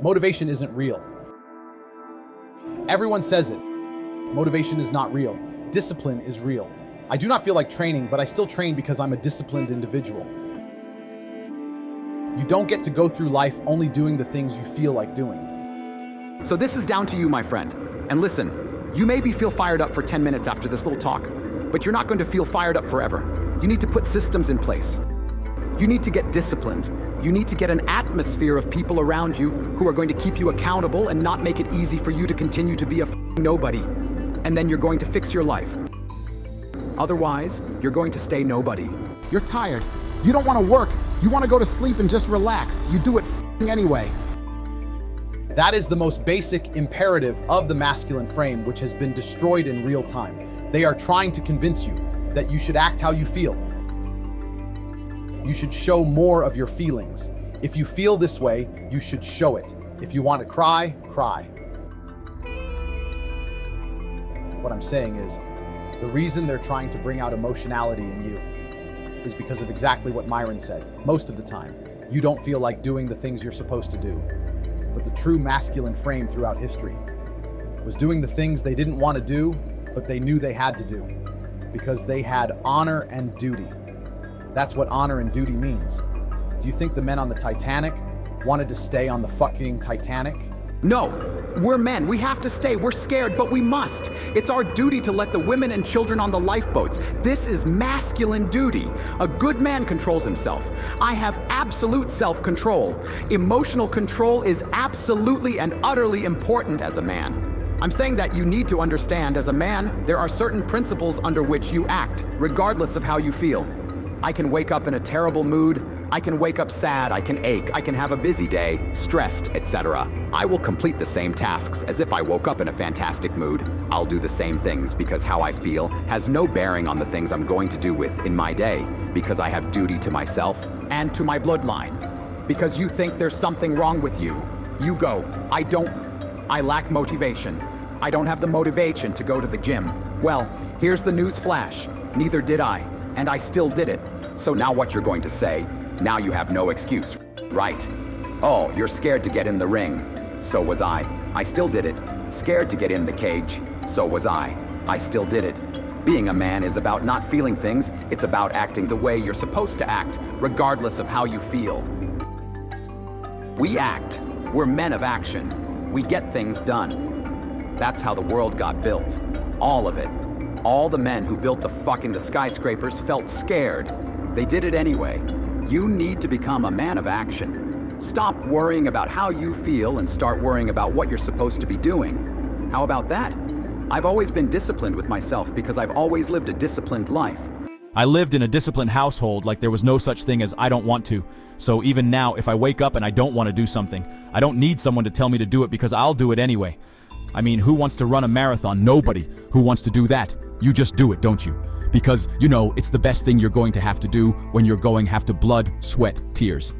Motivation isn't real. Everyone says it. Motivation is not real. Discipline is real. I do not feel like training, but I still train because I'm a disciplined individual. You don't get to go through life only doing the things you feel like doing. So this is down to you, my friend. And listen, you maybe feel fired up for 10 minutes after this little talk, but you're not going to feel fired up forever. You need to put systems in place. You need to get disciplined. You need to get an atmosphere of people around you who are going to keep you accountable and not make it easy for you to continue to be a nobody. And then you're going to fix your life. Otherwise, you're going to stay nobody. You're tired. You don't want to work. You want to go to sleep and just relax. You do it anyway. That is the most basic imperative of the masculine frame, which has been destroyed in real time. They are trying to convince you that you should act how you feel. You should show more of your feelings. If you feel this way, you should show it. If you want to cry, cry. What I'm saying is, the reason they're trying to bring out emotionality in you is because of exactly what Myron said. Most of the time, you don't feel like doing the things you're supposed to do. But the true masculine frame throughout history was doing the things they didn't want to do, but they knew they had to do, because they had honor and duty. That's what honor and duty means. Do you think the men on the Titanic wanted to stay on the fucking Titanic? No, we're men. We have to stay. We're scared, but we must. It's our duty to let the women and children on the lifeboats. This is masculine duty. A good man controls himself. I have absolute self-control. Emotional control is absolutely and utterly important as a man. I'm saying that you need to understand, as a man, there are certain principles under which you act, regardless of how you feel. I can wake up in a terrible mood. I can wake up sad, I can ache, I can have a busy day, stressed, etc. I will complete the same tasks as if I woke up in a fantastic mood. I'll do the same things because how I feel has no bearing on the things I'm going to do with in my day, because I have duty to myself and to my bloodline. Because you think there's something wrong with you. You go, I don't. I lack motivation. I don't have the motivation to go to the gym. Well, here's the news flash. Neither did I, and I still did it. So now what you're going to say? Now you have no excuse, right? Oh, you're scared to get in the ring. So was I. I still did it. Scared to get in the cage. So was I. I still did it. Being a man is about not feeling things. It's about acting the way you're supposed to act, regardless of how you feel. We act. We're men of action. We get things done. That's how the world got built. All of it. All the men who built the skyscrapers felt scared. They did it anyway. You need to become a man of action. Stop worrying about how you feel and start worrying about what you're supposed to be doing. How about that? I've always been disciplined with myself because I've always lived a disciplined life. I lived in a disciplined household like there was no such thing as I don't want to. So even now, if I wake up and I don't want to do something, I don't need someone to tell me to do it because I'll do it anyway. I mean, who wants to run a marathon? Nobody. Who wants to do that? You just do it, don't you? Because, you know, it's the best thing you're going to have to do when you're going have to blood, sweat, tears.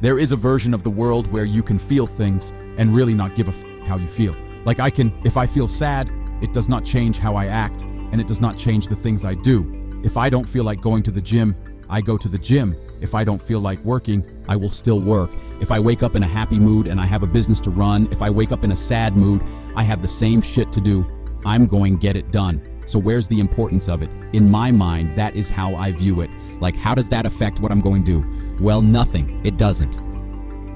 There is a version of the world where you can feel things and really not give a how you feel. Like if I feel sad, it does not change how I act, and it does not change the things I do. If I don't feel like going to the gym, I go to the gym. If I don't feel like working, I will still work. If I wake up in a happy mood and I have a business to run, if I wake up in a sad mood, I have the same shit to do. I'm going to get it done. So where's the importance of it? In my mind, that is how I view it. Like, how does that affect what I'm going to do? Well, nothing. It doesn't.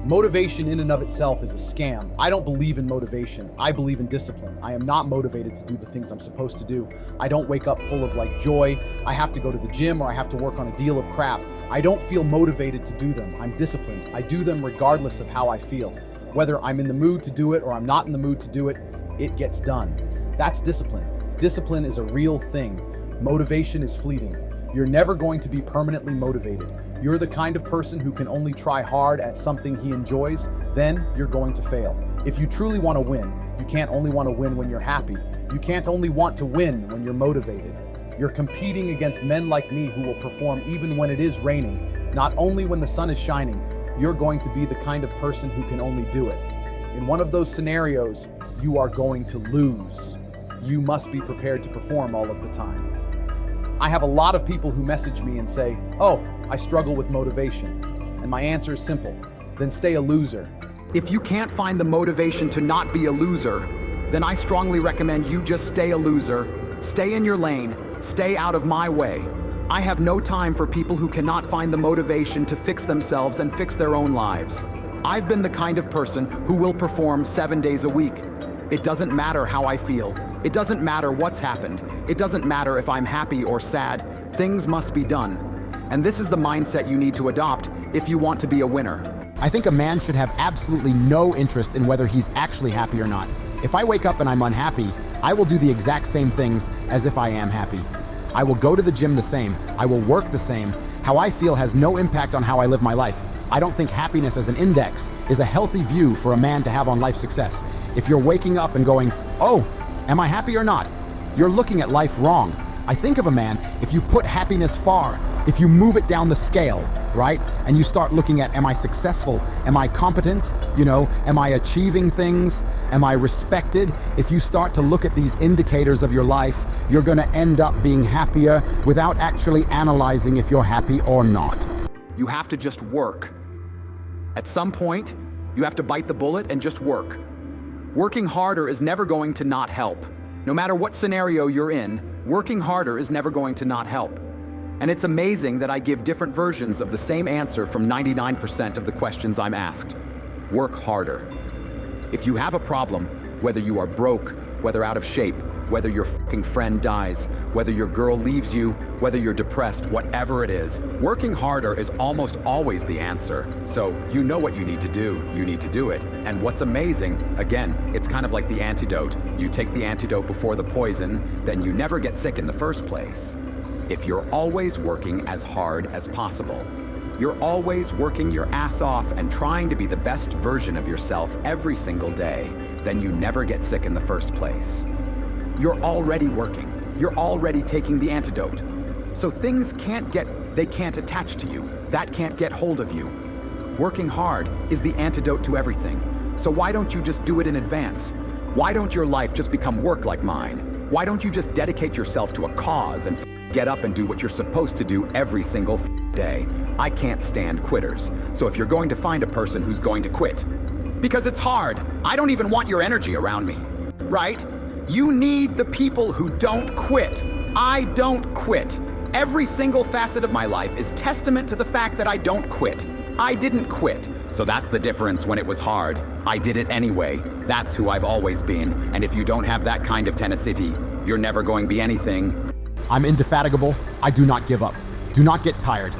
Motivation in and of itself is a scam. I don't believe in motivation. I believe in discipline. I am not motivated to do the things I'm supposed to do. I don't wake up full of joy. I have to go to the gym or I have to work on a deal of crap. I don't feel motivated to do them. I'm disciplined. I do them regardless of how I feel. Whether I'm in the mood to do it or I'm not in the mood to do it, it gets done. That's discipline. Discipline is a real thing. Motivation is fleeting. You're never going to be permanently motivated. You're the kind of person who can only try hard at something he enjoys, then you're going to fail. If you truly want to win, you can't only want to win when you're happy. You can't only want to win when you're motivated. You're competing against men like me who will perform even when it is raining, not only when the sun is shining. You're going to be the kind of person who can only do it. In one of those scenarios, you are going to lose. You must be prepared to perform all of the time. I have a lot of people who message me and say, "Oh, I struggle with motivation." And my answer is simple. Then stay a loser. If you can't find the motivation to not be a loser, then I strongly recommend you just stay a loser, stay in your lane, stay out of my way. I have no time for people who cannot find the motivation to fix themselves and fix their own lives. I've been the kind of person who will perform 7 days a week. It doesn't matter how I feel. It doesn't matter what's happened. It doesn't matter if I'm happy or sad. Things must be done. And this is the mindset you need to adopt if you want to be a winner. I think a man should have absolutely no interest in whether he's actually happy or not. If I wake up and I'm unhappy, I will do the exact same things as if I am happy. I will go to the gym the same. I will work the same. How I feel has no impact on how I live my life. I don't think happiness as an index is a healthy view for a man to have on life success. If you're waking up and going, oh, am I happy or not? You're looking at life wrong. I think of a man, if you put happiness far, if you move it down the scale, right? And you start looking at, am I successful? Am I competent? Am I achieving things? Am I respected? If you start to look at these indicators of your life, you're going to end up being happier without actually analyzing if you're happy or not. You have to just work. At some point, you have to bite the bullet and just work. Working harder is never going to not help. No matter what scenario you're in, working harder is never going to not help. And it's amazing that I give different versions of the same answer from 99% of the questions I'm asked. Work harder. If you have a problem, whether you are broke, whether out of shape, whether your fucking friend dies, whether your girl leaves you, whether you're depressed, whatever it is, working harder is almost always the answer. So you know what you need to do. You need to do it. And what's amazing, again, it's kind of like the antidote. You take the antidote before the poison, then you never get sick in the first place. If you're always working as hard as possible, you're always working your ass off and trying to be the best version of yourself every single day, then you never get sick in the first place. You're already working. You're already taking the antidote. So things can't attach to you. That can't get hold of you. Working hard is the antidote to everything. So why don't you just do it in advance? Why don't your life just become work like mine? Why don't you just dedicate yourself to a cause and get up and do what you're supposed to do every single day? I can't stand quitters. So if you're going to find a person who's going to quit, because it's hard, I don't even want your energy around me, right? You need the people who don't quit. I don't quit. Every single facet of my life is testament to the fact that I don't quit. I didn't quit. So that's the difference when it was hard. I did it anyway. That's who I've always been. And if you don't have that kind of tenacity, you're never going to be anything. I'm indefatigable. I do not give up. Do not get tired.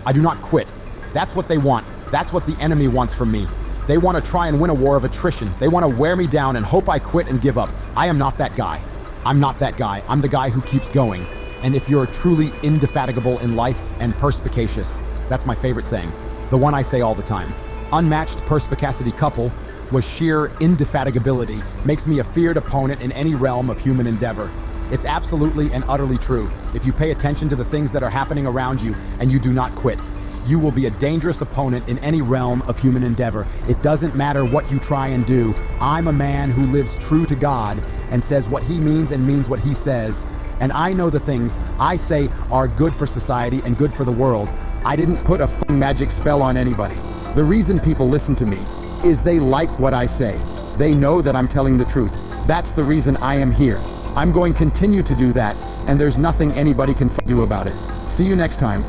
I do not quit. That's what they want. That's what the enemy wants from me. They want to try and win a war of attrition. They want to wear me down and hope I quit and give up. I am not that guy. I'm not that guy. I'm the guy who keeps going. And if you're truly indefatigable in life and perspicacious, that's my favorite saying, the one I say all the time. Unmatched perspicacity couple was sheer indefatigability, makes me a feared opponent in any realm of human endeavor. It's absolutely and utterly true. If you pay attention to the things that are happening around you and you do not quit, you will be a dangerous opponent in any realm of human endeavor. It doesn't matter what you try and do. I'm a man who lives true to God and says what he means and means what he says. And I know the things I say are good for society and good for the world. I didn't put a magic spell on anybody. The reason people listen to me is they like what I say. They know that I'm telling the truth. That's the reason I am here. I'm going to continue to do that, and there's nothing anybody can do about it. See you next time.